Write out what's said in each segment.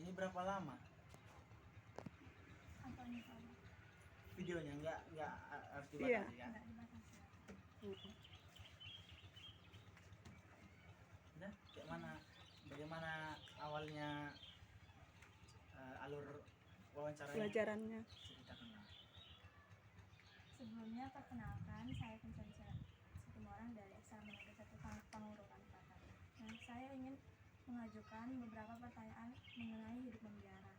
Ini berapa lama Apa nih? videonya? Nggak harus Iya. dibatasi kan? Enggak dibatasi. Udah, kayak mana? Bagaimana awalnya alur wawancaranya? Pelajarannya. Ceritakan lah. Sebelumnya perkenalkan, saya Vincentia Situmorang dari eksamen Negeri 1 Pangurukan Patari. Nah, saya ingin mengajukan beberapa pertanyaan mengenai hidup membiara.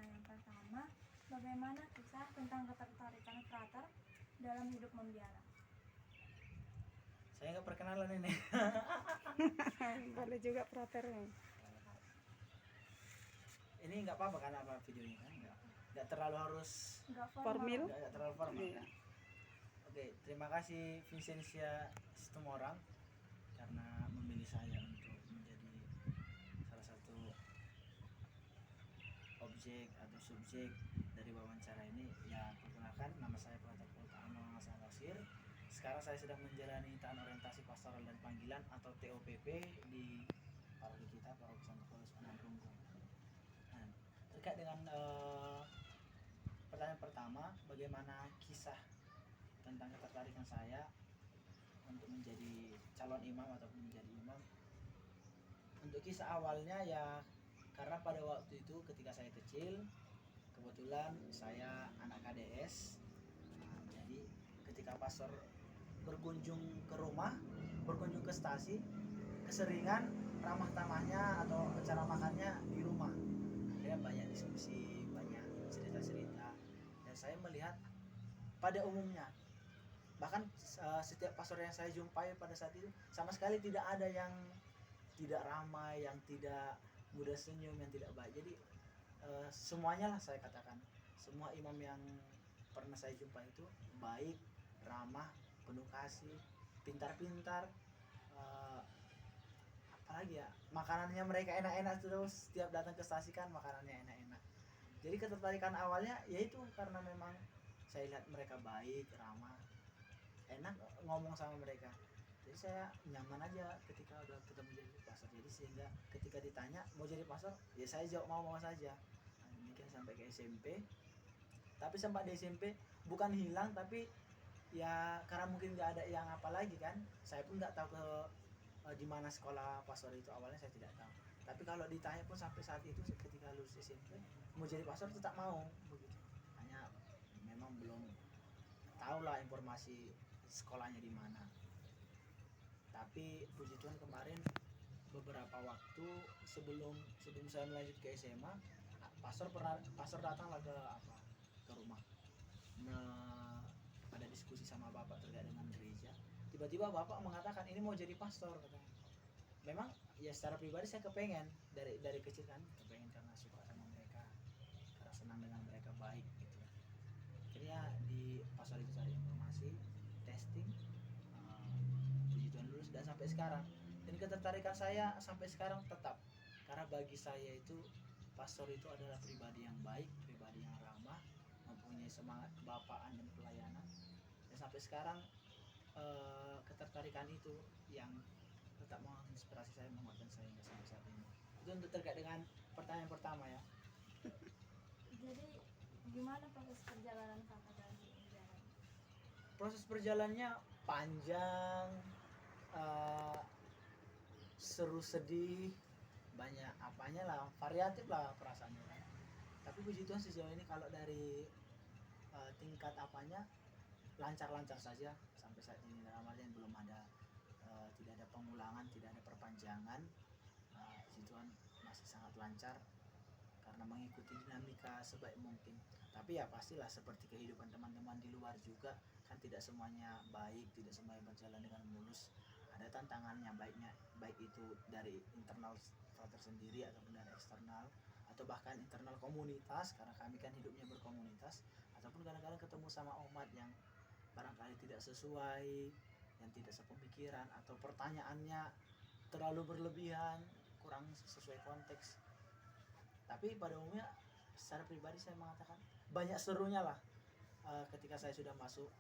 Nah, yang pertama, bagaimana kisah tentang ketertarikan frater dalam hidup membiara? Saya nggak perkenalan ini. Boleh juga praternya. Ini nggak apa-apa kan apa videonya kan? Nggak terlalu harus, Enggak Formil. nggak terlalu formal Iya. kan? Oke, terima kasih Vincentia Situmorang karena memilih saya untuk menjadi salah satu objek atau subjek dari wawancara ini. Ya, perkenalkan, nama saya Prater Polta Amal Basir. Sekarang saya sedang menjalani tahanan orientasi pastoral dan panggilan atau TOPP di paroki kita, Paroki Santo Paulus Penanggung. Nah, terkait dengan pertanyaan pertama, bagaimana kisah tentang ketertarikan saya untuk menjadi calon imam ataupun menjadi imam. Untuk kisah awalnya ya karena pada waktu itu ketika saya kecil, kebetulan saya anak KDS. Nah, jadi ketika pastor berkunjung ke rumah, berkunjung ke stasi, keseringan ramah tamahnya atau cara makannya di rumah. Akhirnya banyak diskusi, banyak cerita-cerita, dan saya melihat pada umumnya bahkan setiap pastor yang saya jumpai pada saat itu sama sekali tidak ada yang tidak ramai, yang tidak mudah senyum, yang tidak baik. Jadi semuanya lah saya katakan, semua imam yang pernah saya jumpa itu baik, ramah, penuh kasih, pintar-pintar, apalagi ya, makanannya mereka enak-enak terus. Setiap datang ke stasi kan makanannya enak-enak. Jadi ketertarikan awalnya yaitu karena memang saya lihat mereka baik, ramah, enak ngomong sama mereka. Jadi saya nyaman aja ketika udah ketemu jadi pastor. Jadi sehingga ketika ditanya mau jadi pastor, ya saya jawab mau saja. Nah, demikian sampai ke SMP. Tapi sempat di SMP bukan hilang, tapi ya karena mungkin nggak ada yang apa lagi kan. Saya pun nggak tahu ke di mana sekolah pastor itu, awalnya saya tidak tahu. Tapi kalau ditanya pun sampai saat itu ketika lulus SMP mau jadi pastor tetap mau begitu. Hanya memang belum tahu lah informasi sekolahnya di mana. Tapi puji Tuhan kemarin beberapa waktu sebelum saya melanjut ke SMA, pastor datanglah ke rumah. Ada diskusi sama bapak terkait dengan gereja. Tiba-tiba bapak mengatakan ini mau jadi pastor katanya. Memang ya secara pribadi saya kepengen dari kecil kan, kepengen karena suka sama mereka, karena senang dengan mereka, baik gitu. Akhirnya di pastor itu cari informasi, testing, puji Tuhan lulus dan sampai sekarang. Dan ketertarikan saya sampai sekarang tetap, karena bagi saya itu pastor itu adalah pribadi yang baik, pribadi yang ramah, mempunyai semangat kebapaan dan pelayanan. Dan sampai sekarang ketertarikan itu yang tetap menginspirasi saya, menguatkan saya hingga sampai saat ini. Itu untuk terkait dengan pertanyaan pertama ya. Jadi, gimana proses perjalanan kakak dalam hidup membiara? Proses perjalannya panjang, seru, sedih, banyak apanya lah, variatif lah perasaannya kan. Tapi puji Tuhan sejauh ini kalau dari tingkat apanya lancar-lancar saja sampai saat ini. Dalam artian belum ada tidak ada pengulangan, tidak ada perpanjangan. Puji Tuhan masih sangat lancar karena mengikuti dinamika sebaik mungkin. Tapi ya pastilah seperti kehidupan teman-teman di luar juga kan, tidak semuanya baik, tidak semuanya berjalan dengan mulus. Ada tantangannya, baik itu dari internal frater sendiri ataupun dari eksternal, atau bahkan internal komunitas karena kami kan hidupnya berkomunitas, ataupun kadang-kadang ketemu sama umat yang barangkali tidak sesuai, yang tidak sepemikiran, atau pertanyaannya terlalu berlebihan, kurang sesuai konteks. Tapi pada umumnya secara pribadi saya mengatakan banyak serunya lah. Ketika saya sudah masuk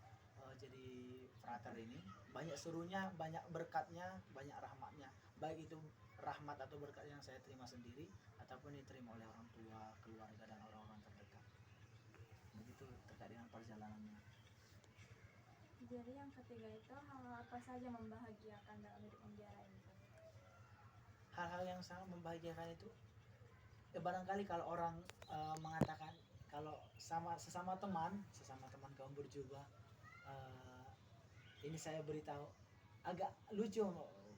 jadi frater ini, banyak serunya, banyak berkatnya, banyak rahmatnya. Baik itu rahmat atau berkat yang saya terima sendiri ataupun diterima oleh orang tua, keluarga dan orang-orang terdekat. Begitu terkait dengan perjalanannya. Jadi yang ketiga itu hal apa saja membahagiakan dalam hidup membiara ini? Hal-hal yang sangat membahagiakan itu barangkali kalau orang mengatakan kalau sesama teman kaum berjubah, ini saya beritahu agak lucu,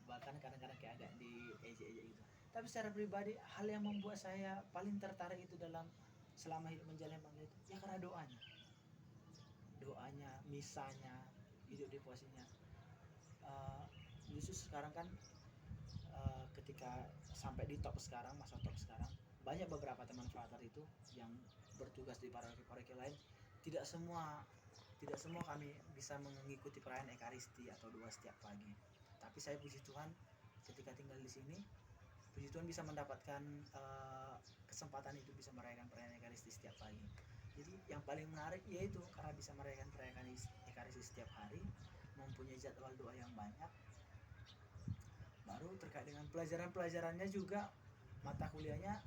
bahkan kadang-kadang kayak agak diejek-ejek gitu. Tapi secara pribadi hal yang membuat saya paling tertarik itu dalam selama hidup menjalani Bangsa itu ya karena doanya, misanya, hidup di posisinya. Justru sekarang kan ketika sampai di top sekarang, masa top sekarang, banyak beberapa teman frater itu yang bertugas di paroki-paroki lain. Tidak semua kami bisa mengikuti perayaan Ekaristi atau doa setiap pagi. Tapi saya puji Tuhan ketika tinggal di sini, puji Tuhan bisa mendapatkan kesempatan itu bisa merayakan perayaan Ekaristi setiap pagi. Jadi yang paling menarik yaitu karena bisa merayakan perayaan Ekaristi setiap hari, mempunyai jadwal doa yang banyak. Baru terkait dengan pelajaran-pelajarannya juga, mata kuliahnya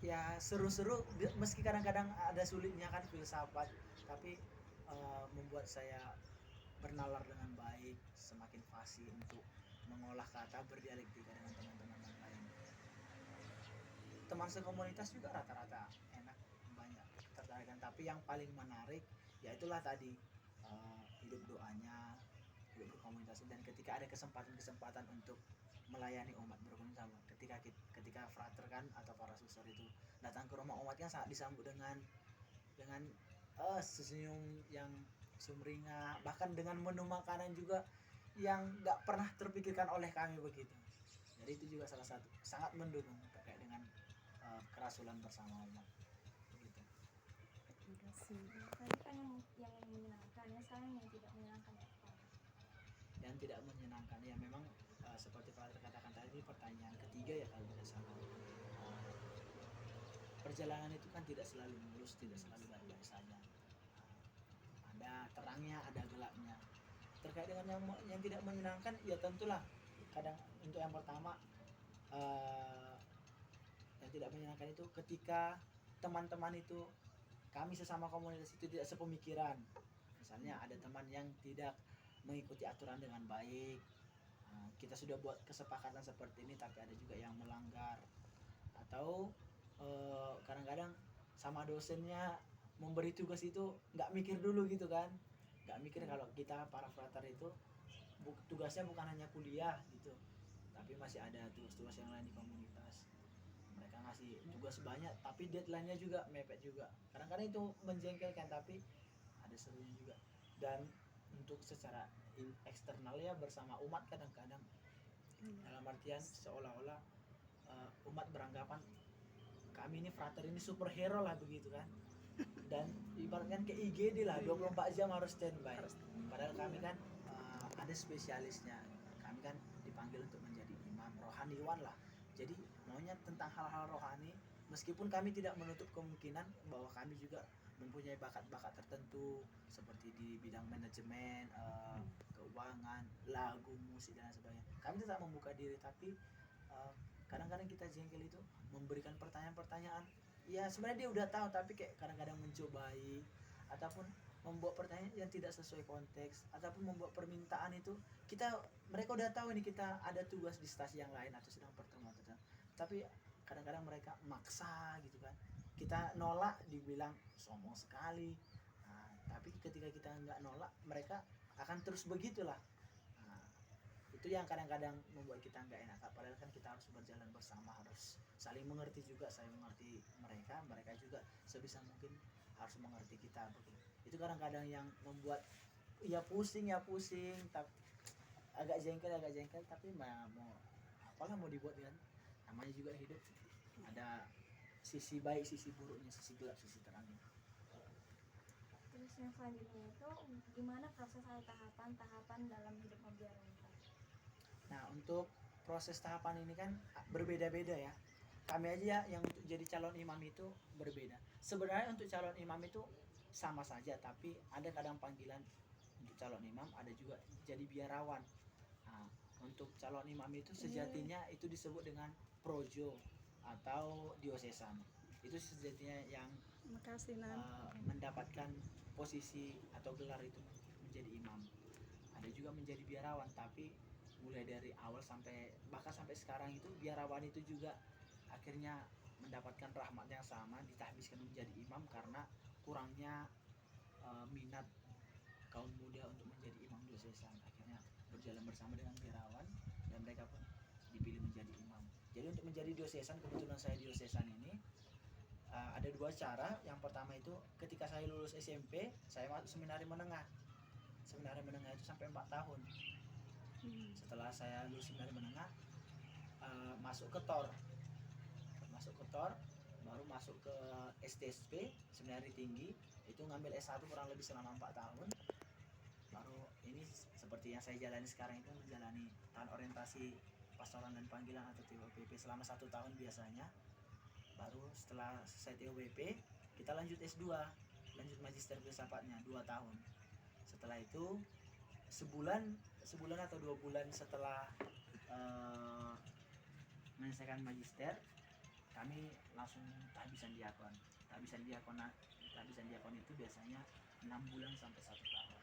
ya seru-seru, meski kadang-kadang ada sulitnya kan filsafat, tapi membuat saya bernalar dengan baik, semakin fasih untuk mengolah kata, berdialektika dengan teman-teman yang lain. Teman sekomunitas juga rata-rata enak, banyak tertarikan, tapi yang paling menarik ya itulah tadi, hidup doanya, hidup berkomunitas, dan ketika ada kesempatan untuk melayani umat berkomunitas, ketika frater kan atau para suster itu datang ke rumah umatnya saat disambut dengan senyum yang sumringah, bahkan dengan menu makanan juga yang nggak pernah terpikirkan oleh kami begitu. Jadi itu juga salah satu sangat mendukung terkait dengan kerasulan bersama umat begitu. Tadi kan yang menyenangkan, ya sekarang yang tidak menyenangkan apa? Yang tidak menyenangkan ya memang seperti Pak katakan tadi, pertanyaan ketiga ya kalau tidak salah, perjalanan itu kan tidak selalu mulus, tidak selalu baik-baik saja, ada terangnya, ada gelapnya. Terkait dengan yang tidak menyenangkan ya tentulah kadang, untuk yang pertama yang tidak menyenangkan itu ketika teman-teman itu, kami sesama komunitas itu tidak sepemikiran. Misalnya ada teman yang tidak mengikuti aturan dengan baik, kita sudah buat kesepakatan seperti ini tapi ada juga yang melanggar, atau kadang-kadang sama dosennya memberi tugas itu nggak mikir dulu gitu kan, nggak mikir kalau kita para frater itu tugasnya bukan hanya kuliah gitu, tapi masih ada tugas-tugas yang lain di komunitas. Mereka ngasih tugas banyak tapi deadline-nya juga mepet juga, kadang-kadang itu menjengkelkan tapi ada serunya juga. Dan untuk secara eksternal ya bersama umat kadang-kadang dalam artian seolah-olah umat beranggapan kami ini frater ini superhero lah begitu kan, dan ibaratkan ke IGD lah 24 jam harus standby, padahal kami kan ada spesialisnya, kami kan dipanggil untuk menjadi imam rohaniwan lah. Jadi maunya tentang hal-hal rohani, meskipun kami tidak menutup kemungkinan bahwa kami juga mempunyai bakat-bakat tertentu seperti di bidang manajemen, keuangan, lagu, musik dan sebagainya, kami tetap membuka diri. Tapi kadang-kadang kita jengkel itu memberikan pertanyaan-pertanyaan ya sebenarnya dia udah tahu tapi kayak kadang-kadang mencobai, ataupun membuat pertanyaan yang tidak sesuai konteks, ataupun membuat permintaan itu mereka udah tahu ini kita ada tugas di stasi yang lain atau sedang pertemuan tertentu, tapi kadang-kadang mereka maksa gitu kan, kita nolak dibilang sombong sekali. Tapi ketika kita nggak nolak mereka akan terus begitulah. Itu yang kadang-kadang membuat kita nggak enak, padahal kan kita harus berjalan bersama, harus saling mengerti juga, saya mengerti mereka juga sebisa mungkin harus mengerti kita begitu. Itu kadang-kadang yang membuat ya pusing tapi agak jengkel tapi mau apalah mau dibuat kan, namanya juga hidup, ada sisi baik sisi buruknya, sisi gelap sisi terangnya. Terus yang selanjutnya itu gimana proses atau tahapan dalam hidup membiara ini? Nah untuk proses tahapan ini kan berbeda-beda ya. Kami aja ya yang untuk jadi calon imam itu berbeda. Sebenarnya untuk calon imam itu sama saja, tapi ada kadang panggilan untuk calon imam, ada juga jadi biarawan. Nah, Untuk calon imam itu sejatinya itu disebut dengan projo atau diosesan. Itu sejatinya yang Makasih Nan. mendapatkan posisi atau gelar itu menjadi imam. Ada juga menjadi biarawan, tapi mulai dari awal sampai bahkan sampai sekarang itu biarawan itu juga akhirnya mendapatkan rahmat yang sama, ditahbiskan menjadi imam karena kurangnya minat kaum muda untuk menjadi imam diosesan. Akhirnya berjalan bersama dengan biarawan dan mereka pun dipilih menjadi imam. Jadi untuk menjadi diosesan, kebetulan saya diosesan ini ada dua cara. Yang pertama itu ketika saya lulus SMP, saya masuk seminari menengah. Seminari menengah itu sampai 4 tahun. Setelah saya lulus seminari menengah, masuk ke TOR. Masuk ke TOR, baru masuk ke STSP, seminari tinggi. Itu ngambil S1 kurang lebih selama 4 tahun. Baru ini seperti yang saya jalani sekarang itu menjalani tahun orientasi pastoran dan panggilan atau TOPP selama 1 tahun biasanya. Baru setelah selesai TOPP kita lanjut S2, lanjut magister filsafatnya 2 tahun. Setelah itu sebulan atau 2 bulan setelah menyelesaikan magister, kami langsung tahbisan diakon. Tahbisan diakon itu biasanya 6 bulan sampai 1 tahun.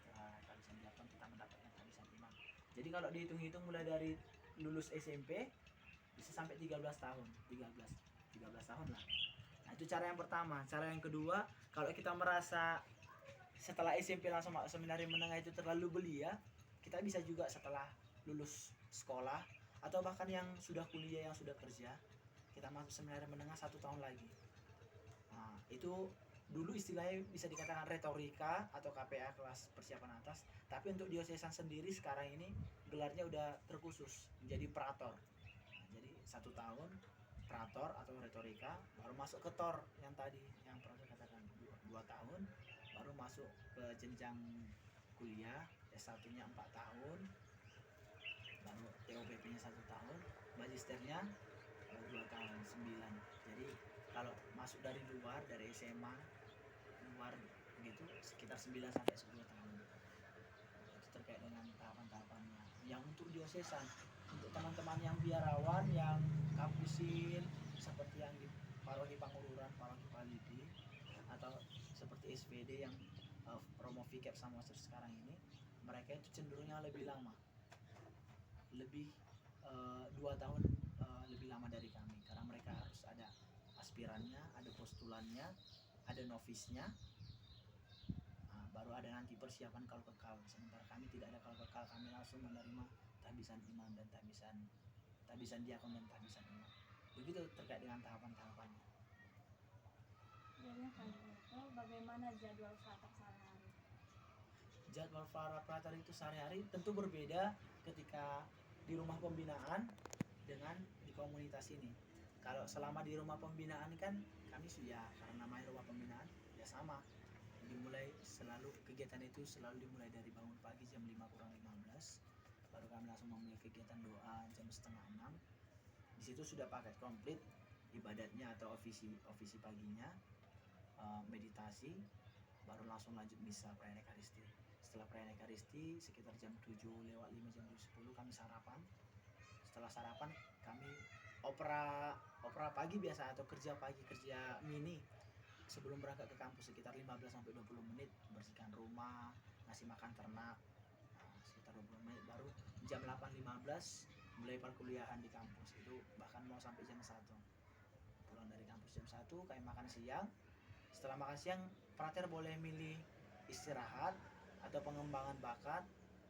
Setelah tahbisan diakon kita mendapatkan tahbisan imam. Jadi kalau dihitung-hitung mulai dari lulus SMP bisa sampai 13 tahun. 13 tahun lah. Nah, itu cara yang pertama. Cara yang kedua, kalau kita merasa setelah SMP langsung masuk seminari menengah itu terlalu belia, kita bisa juga setelah lulus sekolah atau bahkan yang sudah kuliah, yang sudah kerja, kita masuk seminari menengah 1 tahun lagi. Nah, itu dulu istilahnya bisa dikatakan retorika atau KPA, kelas persiapan atas. Tapi untuk diosesan sendiri sekarang ini gelarnya udah terkhusus menjadi prator. Nah, jadi 1 tahun prator atau retorika, baru masuk ke TOR yang tadi yang pernah saya katakan 2 tahun, baru masuk ke jenjang kuliah S1-nya 4 tahun, baru TOPP-nya 1 tahun, magisternya 2 tahun 9. Jadi kalau masuk dari luar, dari SMA luar begitu sekitar 9 sampai 10 tahun. Itu terkait dengan tahapan-tahapannya. Yang untuk diosesan, untuk teman-teman yang biarawan, yang kampusin seperti yang di paroki Pangururan, paroki Palidi, atau seperti SPD yang promo VCAP sama sekarang ini, mereka itu cenderungnya lebih lama, lebih 2 tahun lebih lama dari kami, karena mereka harus ada aspirannya, ada postulannya, ada novisnya, baru ada nanti persiapan kalau kekal. Sementara kami tidak ada kalau kekal, kami langsung menerima tahbisan imam dan tahbisan diakon dan tahbisan imam. Begitu terkait dengan tahapan-tahapannya. Jadi yang selanjutnya itu bagaimana jadwal frater sehari-hari? Jadwal frater itu sehari-hari tentu berbeda ketika di rumah pembinaan dengan di komunitas ini. Kalau selama di rumah pembinaan kan kami sudah, karena namanya rumah pembinaan ya sama, dimulai selalu kegiatan itu selalu dimulai dari bangun pagi jam 5 kurang 15, baru kami langsung memulai kegiatan doa jam setengah 6. Di situ sudah paket komplit ibadatnya atau ofisi paginya, meditasi, baru langsung lanjut misa perayaan Ekaristi. Setelah perayaan Ekaristi sekitar jam 7 lewat 5 jam 10 kami sarapan. Setelah sarapan kami opera pagi biasa atau kerja pagi, kerja mini sebelum berangkat ke kampus sekitar 15 sampai 20 menit, bersihkan rumah, ngasih makan ternak. Sekitar 20 menit, baru jam 8.15 mulai perkuliahan di kampus. Itu bahkan mau sampai jam 1. Pulang dari kampus jam 1, kami makan siang. Setelah makan siang, frater boleh milih istirahat atau pengembangan bakat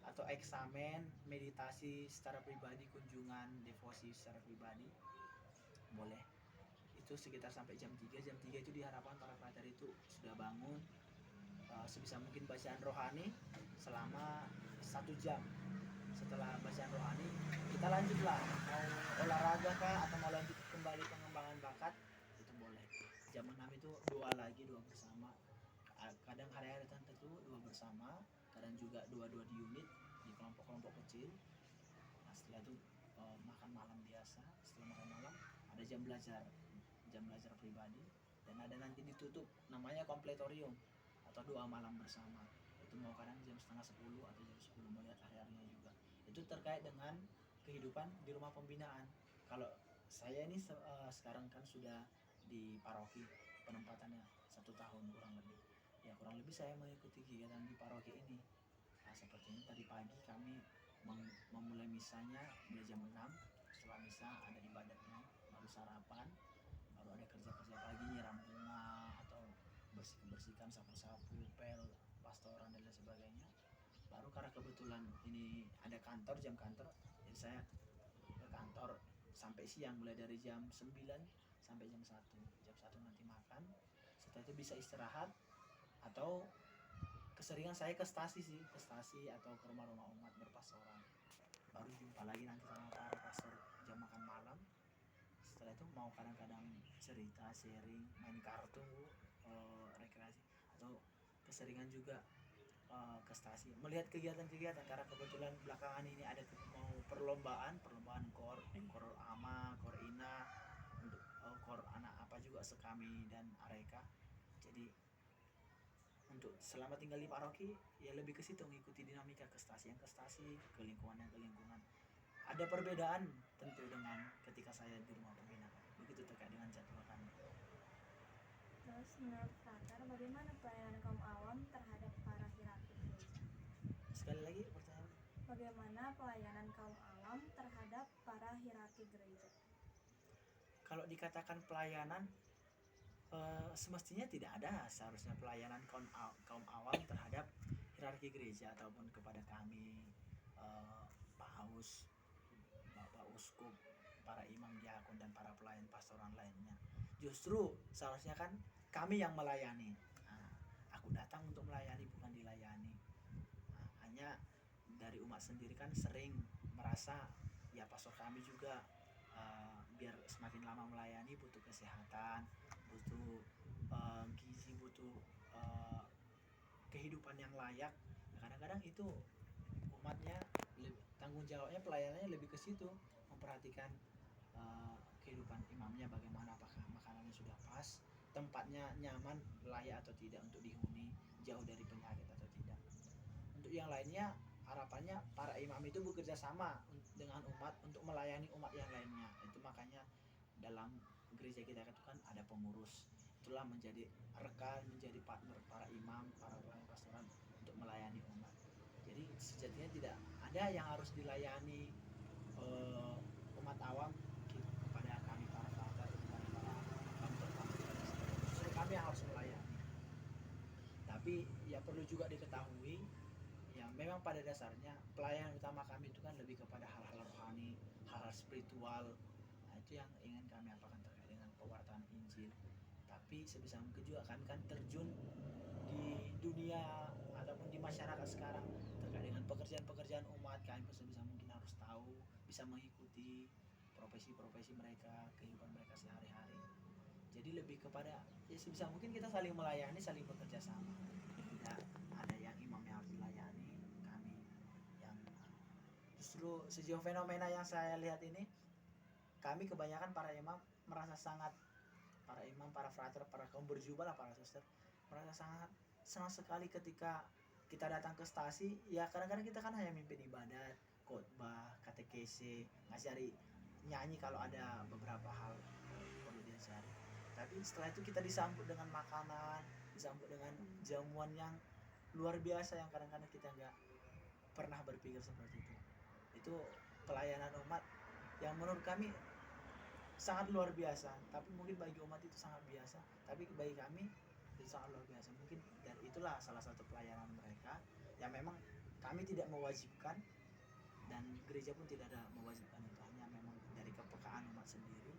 atau eksamen, meditasi secara pribadi, kunjungan, devosi secara pribadi. Boleh. Itu sekitar sampai jam 3. Jam 3 itu diharapkan para frater itu sudah bangun, sebisa mungkin bacaan rohani selama 1 jam. Setelah bacaan rohani kita lanjutlah, mau olahraga kah atau mau lanjut kembali pengembangan bakat, itu boleh. Jam 6 itu doa lagi, doa bersama. Kadang hari-hari tertentu doa bersama, kadang juga doa-doa di unit, di kelompok-kelompok kecil. Nah, setelah itu makan malam biasa. Setelah makan malam ada jam belajar pribadi, dan ada nanti ditutup namanya kompletorium atau doa malam bersama. Itu mau kadang jam setengah 10 atau jam 10 melihat hari-harinya juga. Itu terkait dengan kehidupan di rumah pembinaan. Kalau saya ini sekarang kan sudah di paroki, penempatannya 1 tahun kurang lebih. Ya kurang lebih saya mengikuti kegiatan di paroki ini. Nah, seperti ini tadi pagi kami memulai misanya mulai jam 6. Setelah misa ada ibadatnya, baru sarapan, baru ada kerja-kerja pagi, nyiram bunga atau bersihkan sapu-sapu, pel, pastoran dan lain sebagainya. Baru karena kebetulan ini ada kantor, jam kantor, jadi saya ke kantor sampai siang, mulai dari jam 9 sampai jam 1. Jam 1 nanti makan, setelah itu bisa istirahat, atau keseringan saya ke stasi sih, ke stasi atau ke rumah-rumah umat berpastoran. Baru jumpa lagi nanti sama para pastor jam makan malam. Setelah itu mau kadang-kadang cerita, sharing, main kartu, rekreasi, atau keseringan juga ke stasi melihat kegiatan-kegiatan, karena kebetulan belakangan ini ada mau perlombaan kor ama, kor ina, untuk kor anak apa juga sekami dan areka. Jadi untuk selama tinggal di paroki ya lebih ke situ, mengikuti dinamika ke stasi yang ke stasi, ke lingkungan yang ke lingkungan. Ada perbedaan tentu dengan ketika saya di rumah pembinaan. Begitu terkait dengan jadwal kami. Terus menurut Frater, bagaimana pelayanan kaum awam terhadap para hierarki gereja? Sekali lagi pertanyaan. Bagaimana pelayanan kaum awam terhadap para hierarki gereja? Kalau dikatakan pelayanan, semestinya tidak ada seharusnya pelayanan kaum awam terhadap hierarki gereja ataupun kepada kami, paus, bapak uskup, para imam diakon dan para pelayan pastoran lainnya. Justru seharusnya kan kami yang melayani. Nah, aku datang untuk melayani, bukan dilayani. Nah, hanya dari umat sendiri kan sering merasa ya pastor kami juga biar semakin lama melayani butuh kesehatan, butuh gizi, butuh kehidupan yang layak. Nah, kadang-kadang itu umatnya tanggung jawabnya, pelayanannya lebih ke situ, memperhatikan kehidupan imamnya bagaimana, apakah makanannya sudah pas, tempatnya nyaman, layak atau tidak untuk dihuni, jauh dari penyakit atau tidak. Untuk yang lainnya, harapannya para imam itu bekerja sama dengan umat untuk melayani umat yang lainnya. Itu makanya dalam gereja kita itu kan ada pengurus, itulah menjadi rekan, menjadi partner para imam, para pelayan pastoran untuk melayani umat. Jadi sejatinya tidak ada yang harus dilayani umat awam kepada kami para frater, kepada para kantor-kantor, justru kami yang harus melayani. Tapi ya perlu juga diketahui, ya memang pada dasarnya pelayanan utama kami itu kan lebih kepada hal-hal rohani, hal-hal spiritual. Nah, itu yang ingin kami apakan terkait dengan pewartaan Injil. Tapi sebisa mungkin juga kami kan terjun di dunia ataupun di masyarakat sekarang terkait dengan pekerjaan-pekerjaan umat. Kami sebisa mungkin harus tahu, bisa mengikuti profesi-profesi mereka, kehidupan mereka sehari-hari. Jadi lebih kepada ya sebisa mungkin kita saling melayani, saling bekerja sama. Tidak ada yang imam yang harus dilayani, kami yang justru sejauh fenomena yang saya lihat ini, kami kebanyakan para imam merasa sangat, para imam, para frater, para kaum berjubah lah, para suster, merasa sangat senang sekali ketika kita datang ke stasi. Ya kadang-kadang kita kan hanya mimpin ibadat, khotbah, katekese, ngajari nyanyi kalau ada beberapa hal perlu diajari. Tapi setelah itu kita disambut dengan makanan, disambut dengan jamuan yang luar biasa yang kadang-kadang kita nggak pernah berpikir seperti itu. Itu pelayanan umat yang menurut kami sangat luar biasa, tapi mungkin bagi umat itu sangat biasa, tapi bagi kami itu sangat luar biasa. Mungkin dan itulah salah satu pelayanan mereka yang memang kami tidak mewajibkan, dan gereja pun tidak ada mewajibkan itu, hanya memang dari kepekaan umat sendiri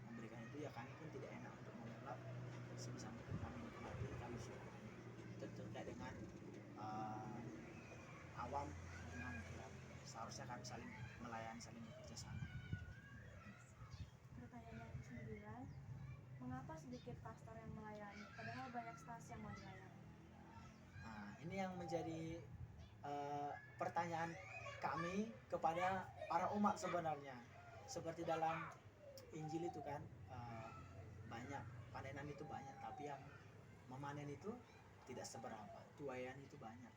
memberikan itu. Ya kami pun tidak enak untuk menolak, sebisa mungkin kami nikmati, kami syukuri. Itu terkait dengan awam dengan seharusnya kami saling melayani, saling bekerja sama. Pertanyaan yang ke-9, mengapa sedikit pastor yang melayani padahal banyak stasi yang mau dilayani? Nah, ini yang menjadi pertanyaan kami kepada para umat sebenarnya. Seperti dalam Injil itu kan, banyak panenan itu banyak, tapi yang memanen itu tidak seberapa. Tuaian itu banyak,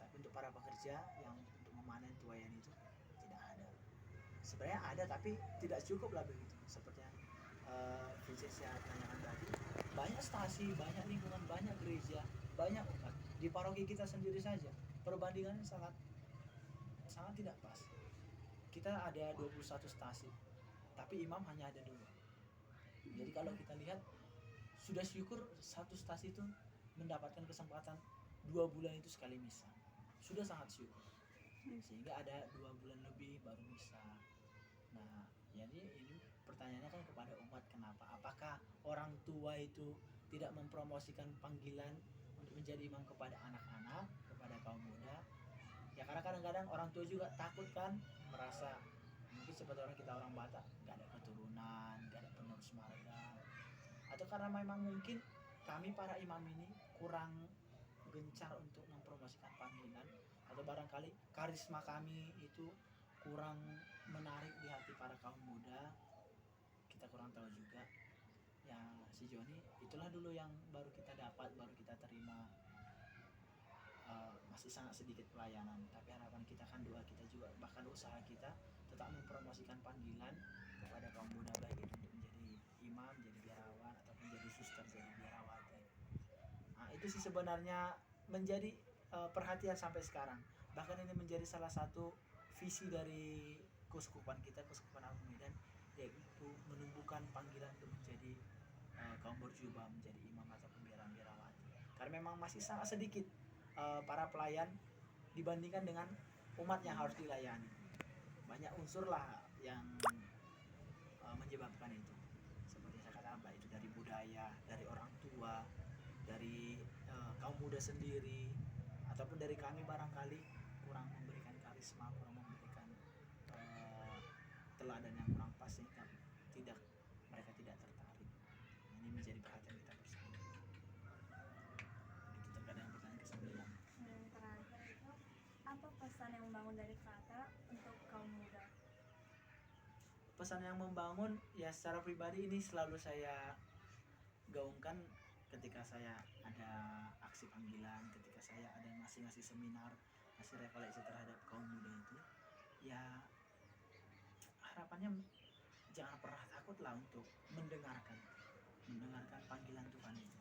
tapi untuk para pekerja yang untuk memanen tuaian itu sebenarnya ada tapi tidak cukup lah begitu. Seperti yang Vincent saya tanyakan tadi, banyak stasi, banyak lingkungan, banyak gereja, banyak umat di paroki kita sendiri saja perbandingannya sangat sangat tidak pas. Kita ada 21 stasi tapi imam hanya ada 2. Jadi kalau kita lihat, sudah syukur satu stasi itu mendapatkan kesempatan 2 bulan itu sekali misa, sudah sangat syukur. Sehingga ada 2 bulan lebih baru misa. Nah, jadi ini pertanyaannya kan kepada umat, kenapa? Apakah orang tua itu tidak mempromosikan panggilan untuk menjadi imam kepada anak-anak, kepada kaum muda? Ya karena kadang-kadang orang tua juga takut kan, merasa mungkin seperti orang Batak, nggak ada keturunan, nggak ada penerus marga, atau karena memang mungkin kami para imam ini kurang gencar untuk mempromosikan panggilan, atau barangkali karisma kami itu kurang menarik di hati para kaum muda, kita kurang tahu juga. Ya sejauh ini itulah dulu yang baru kita dapat, baru kita terima. Masih sangat sedikit pelayanan, tapi harapan kita kan, doa kita juga, bahkan usaha kita tetap mempromosikan panggilan kepada kaum muda, baik itu untuk menjadi imam, jadi biarawan, ataupun jadi suster, jadi biarawati. Nah, itu sih sebenarnya menjadi perhatian sampai sekarang. Bahkan ini menjadi salah satu visi dari keuskupan kita, Keuskupan Agung Medan, yaitu menumbuhkan panggilan untuk menjadi kaum berjubah, menjadi imam ataupun biarawati. Karena memang masih sangat sedikit para pelayan dibandingkan dengan umat yang harus dilayani. Banyak unsur lah yang menyebabkan itu. Seperti saya katakan, baik itu dari budaya, dari orang tua, dari kaum muda sendiri, ataupun dari kami barangkali kurang memberikan karisma, kurang memberikan teladan yang kurang pas, sehingga mereka tidak tertarik. Ini menjadi perhatian kita bersama. Itu terkadang pertanyaan ke-9. Yang terakhir itu, apa pesan yang membangun dari kakak untuk kaum muda? Pesan yang membangun, ya secara pribadi ini selalu saya gaungkan ketika saya ada aksi panggilan, ketika saya ada ngasih seminar, ngasih rekoleksi terhadap kaum muda itu. Ya harapannya jangan pernah takut lah untuk mendengarkan panggilan Tuhan itu.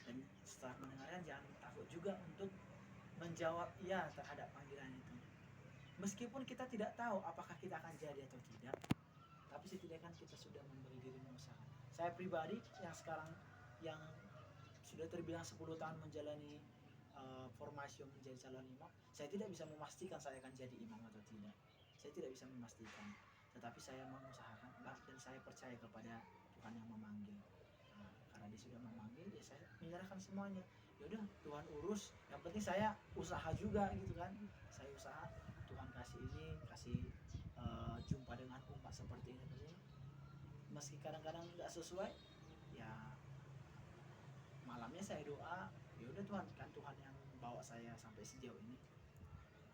Dan setelah mendengarkan, jangan takut juga untuk menjawab iya terhadap panggilan itu. Meskipun kita tidak tahu apakah kita akan jadi atau tidak, tapi setidaknya kita sudah memberi diri mengusahakan. Saya pribadi yang sekarang yang sudah terbilang 10 tahun menjalani formasi menjadi calon imam, saya tidak bisa memastikan saya akan jadi imam atau tidak. Saya tidak bisa memastikan, tetapi saya mengusahakan dan saya percaya kepada Tuhan yang memanggil. Karena dia sudah memanggil, ya saya menyerahkan semuanya. Ya udah, Tuhan urus, yang penting saya usaha juga gitu kan. Saya usaha, Tuhan kasih ini, kasih jumpa dengan umat seperti ini. Meski kadang-kadang nggak sesuai, ya malamnya saya doa, ya udah Tuhan, kan Tuhan yang bawa saya sampai sejauh ini,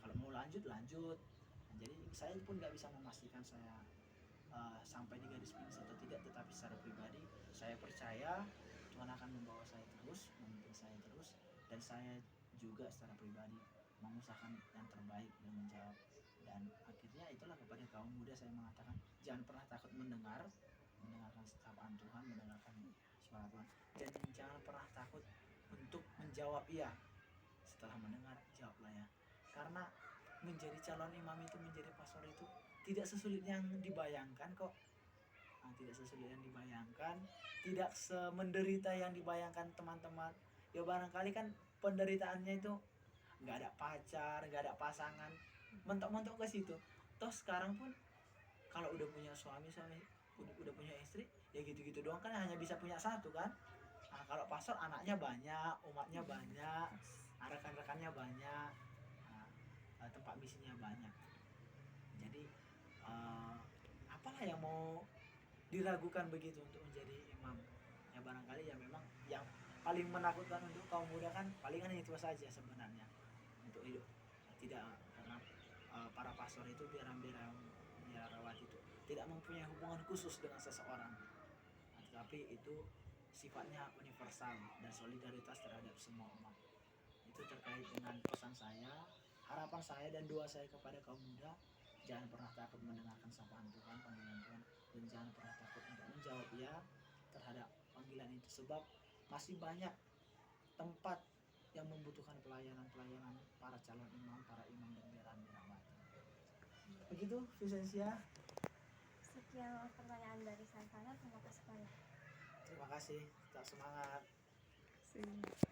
kalau mau lanjut. Nah, jadi saya pun nggak bisa memastikan saya sampai di garis finish atau tidak, tetapi secara pribadi saya percaya Tuhan akan membawa saya terus, memimpin saya terus, dan saya juga secara pribadi mengusahakan yang terbaik dan menjawab. Dan akhirnya itulah, kepada kaum muda saya mengatakan, jangan pernah takut mendengarkan sapaan Tuhan, mendengarkan suara Tuhan, dan jangan pernah takut untuk menjawab iya. Setelah mendengar, jawablah ya. Karena menjadi calon imam itu, menjadi pastor itu tidak sesulit yang dibayangkan kok. Tidak sesulit yang dibayangkan, tidak semenderita yang dibayangkan teman-teman. Ya barangkali kan penderitaannya itu nggak ada pacar, nggak ada pasangan, mentok-mentok ke situ. Toh sekarang pun kalau udah punya suami, udah punya istri, ya gitu-gitu doang kan, hanya bisa punya satu kan. Nah, kalau pastor anaknya banyak, umatnya banyak, rekan-rekannya banyak, tempat misinya banyak. Jadi apalah yang mau diragukan begitu untuk menjadi imam? Ya barangkali ya memang yang paling menakutkan untuk kaum muda kan palingan itu saja sebenarnya untuk hidup. Tidak, karena para pastor itu, biarawati itu tidak mempunyai hubungan khusus dengan seseorang, tetapi itu sifatnya universal dan solidaritas terhadap semua umat. Itu terkait dengan pesan saya, harapan saya, dan doa saya kepada kaum muda. Jangan pernah takut mendengarkan sapaan Tuhan, panggilan Tuhan, dan jangan pernah takut untuk menjawab ya terhadap panggilan itu, sebab masih banyak tempat yang membutuhkan pelayanan para calon imam, para imam dan biaran-biaran. Begitu Vicensia. Sekian pertanyaan dari saya. Terima kasih banyak. Terima kasih. Tetap semangat. See you.